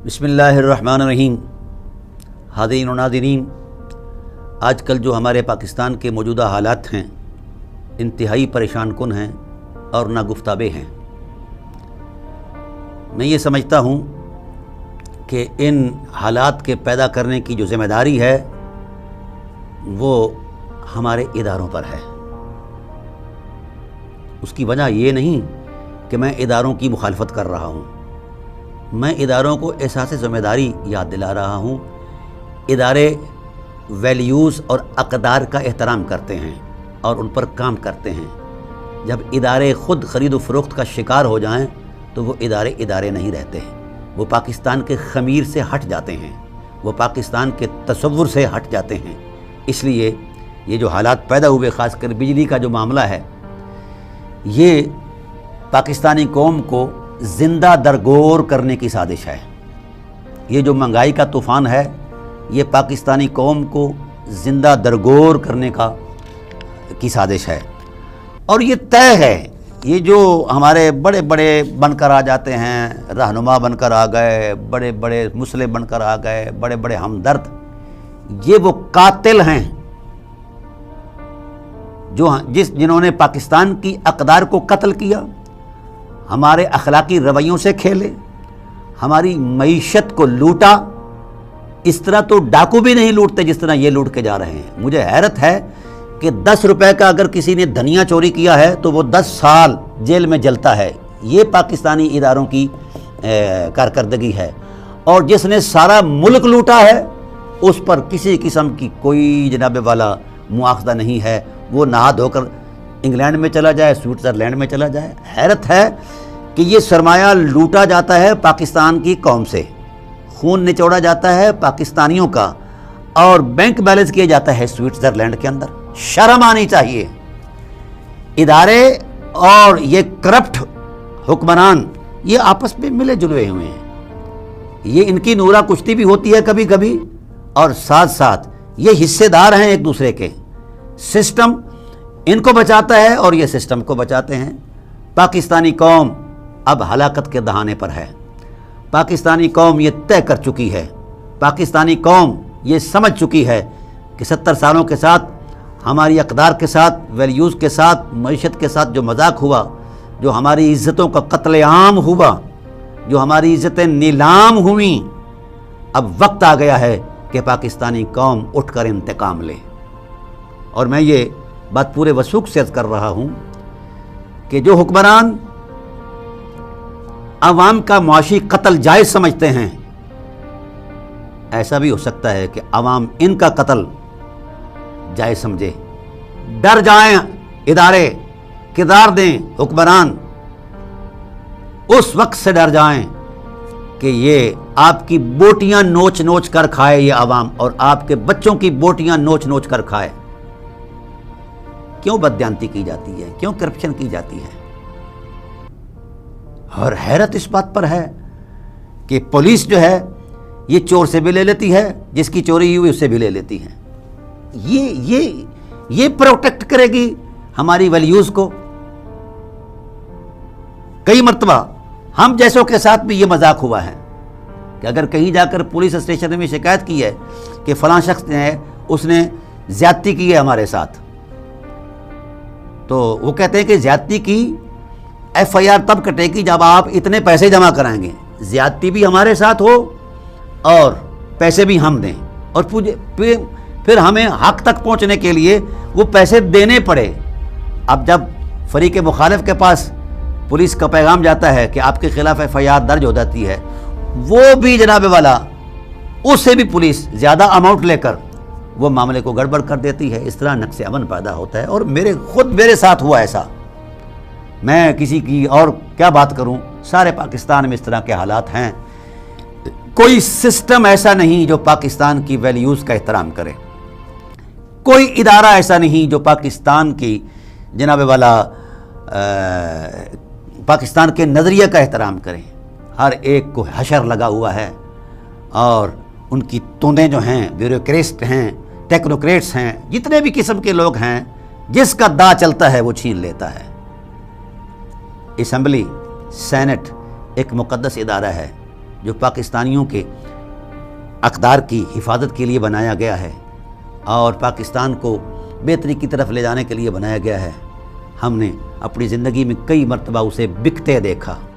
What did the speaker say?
بسم اللہ الرحمن الرحیم۔ حاضرین و ناظرین، آج کل جو ہمارے پاکستان کے موجودہ حالات ہیں انتہائی پریشان کن ہیں اور ناگفتابے ہیں۔ میں یہ سمجھتا ہوں کہ ان حالات کے پیدا کرنے کی جو ذمہ داری ہے وہ ہمارے اداروں پر ہے۔ اس کی وجہ یہ نہیں کہ میں اداروں کی مخالفت کر رہا ہوں، میں اداروں کو احساس ذمہ داری یاد دلا رہا ہوں۔ ادارے ویلیوز اور اقدار کا احترام کرتے ہیں اور ان پر کام کرتے ہیں۔ جب ادارے خود خرید و فروخت کا شکار ہو جائیں تو وہ ادارے نہیں رہتے ہیں، وہ پاکستان کے خمیر سے ہٹ جاتے ہیں، وہ پاکستان کے تصور سے ہٹ جاتے ہیں۔ اس لیے یہ جو حالات پیدا ہوئے، خاص کر بجلی کا جو معاملہ ہے، یہ پاکستانی قوم کو زندہ درگور کرنے کی سازش ہے۔ یہ جو مہنگائی کا طوفان ہے یہ پاکستانی قوم کو زندہ درگور کرنے کی سازش ہے، اور یہ طے ہے۔ یہ جو ہمارے بڑے بڑے بن کر آ جاتے ہیں، رہنما بن کر آ گئے، بڑے بڑے مسلح بن کر آ گئے، بڑے بڑے ہمدرد، یہ وہ قاتل ہیں جنہوں نے پاکستان کی اقدار کو قتل کیا، ہمارے اخلاقی رویوں سے کھیلے، ہماری معیشت کو لوٹا۔ اس طرح تو ڈاکو بھی نہیں لوٹتے جس طرح یہ لوٹ کے جا رہے ہیں۔ مجھے حیرت ہے کہ 10 روپے کا اگر کسی نے دھنیا چوری کیا ہے تو وہ 10 سال جیل میں جلتا ہے۔ یہ پاکستانی اداروں کی کارکردگی ہے، اور جس نے سارا ملک لوٹا ہے اس پر کسی قسم کی کوئی جناب والا مواخذہ نہیں ہے۔ وہ نہا دھو کر انگلینڈ میں چلا جائے، سوئٹزرلینڈ میں چلا جائے۔ حیرت ہے کہ یہ سرمایہ لوٹا جاتا ہے پاکستان کی قوم سے، خون نچوڑا جاتا ہے پاکستانیوں کا، اور بینک بیلنس کیا جاتا ہے سوئٹزرلینڈ کے اندر۔ شرم آنی چاہیے۔ ادارے اور یہ کرپٹ حکمران یہ آپس میں ملے جلے ہوئے ہیں، یہ ان کی نورا کشتی بھی ہوتی ہے کبھی کبھی، اور ساتھ ساتھ یہ حصے دار ہیں ایک دوسرے کے۔ سسٹم ان کو بچاتا ہے اور یہ سسٹم کو بچاتے ہیں۔ پاکستانی قوم اب ہلاکت کے دہانے پر ہے۔ پاکستانی قوم یہ طے کر چکی ہے، پاکستانی قوم یہ سمجھ چکی ہے کہ 70 سالوں کے ساتھ ہماری اقدار کے ساتھ، ویلیوز کے ساتھ، معیشت کے ساتھ جو مذاق ہوا، جو ہماری عزتوں کا قتل عام ہوا، جو ہماری عزتیں نیلام ہوئیں، اب وقت آ گیا ہے کہ پاکستانی قوم اٹھ کر انتقام لے۔ اور میں یہ بات پورے وثوق سے عرض کر رہا ہوں کہ جو حکمران عوام کا معاشی قتل جائز سمجھتے ہیں، ایسا بھی ہو سکتا ہے کہ عوام ان کا قتل جائز سمجھے۔ ڈر جائیں ادارے، کردار دیں حکمران، اس وقت سے ڈر جائیں کہ یہ آپ کی بوٹیاں نوچ نوچ کر کھائے یہ عوام، اور آپ کے بچوں کی بوٹیاں نوچ نوچ کر کھائے۔ کیوں بددیانتی کی جاتی ہے، کیوں کرپشن کی جاتی ہے؟ اور حیرت اس بات پر ہے کہ پولیس جو ہے یہ چور سے بھی لے لیتی ہے، جس کی چوری ہوئی اس سے بھی لے لیتی ہے۔ یہ پروٹیکٹ کرے گی ہماری ویلیوز کو؟ کئی مرتبہ ہم جیسوں کے ساتھ بھی یہ مذاق ہوا ہے کہ اگر کہیں جا کر پولیس اسٹیشن میں شکایت کی ہے کہ فلاں شخص نے اس نے زیادتی کی ہے ہمارے ساتھ، تو وہ کہتے ہیں کہ زیادتی کی ایف آئی آر تب کٹے گی جب آپ اتنے پیسے جمع کرائیں گے۔ زیادتی بھی ہمارے ساتھ ہو اور پیسے بھی ہم دیں، اور پھر ہمیں حق تک پہنچنے کے لیے وہ پیسے دینے پڑے۔ اب جب فریق مخالف کے پاس پولیس کا پیغام جاتا ہے کہ آپ کے خلاف ایف آئی آر درج ہو جاتی ہے، وہ بھی جناب والا اس سے بھی پولیس زیادہ اماؤنٹ لے کر وہ معاملے کو گڑبڑ کر دیتی ہے۔ اس طرح نقص امن پیدا ہوتا ہے، اور خود میرے ساتھ ہوا ایسا۔ میں کسی کی اور کیا بات کروں، سارے پاکستان میں اس طرح کے حالات ہیں۔ کوئی سسٹم ایسا نہیں جو پاکستان کی ویلیوز کا احترام کرے، کوئی ادارہ ایسا نہیں جو پاکستان کی جناب والا پاکستان کے نظریے کا احترام کرے۔ ہر ایک کو حشر لگا ہوا ہے، اور ان کی توندیں جو ہیں، بیوروکریٹ ہیں، ٹیکنوکریٹس ہیں، جتنے بھی قسم کے لوگ ہیں، جس کا دا چلتا ہے وہ چھین لیتا ہے۔ اسمبلی، سینٹ ایک مقدس ادارہ ہے جو پاکستانیوں کے اقدار کی حفاظت کے لیے بنایا گیا ہے اور پاکستان کو بہتری کی طرف لے جانے کے لیے بنایا گیا ہے، ہم نے اپنی زندگی میں کئی مرتبہ اسے بکتے دیکھا۔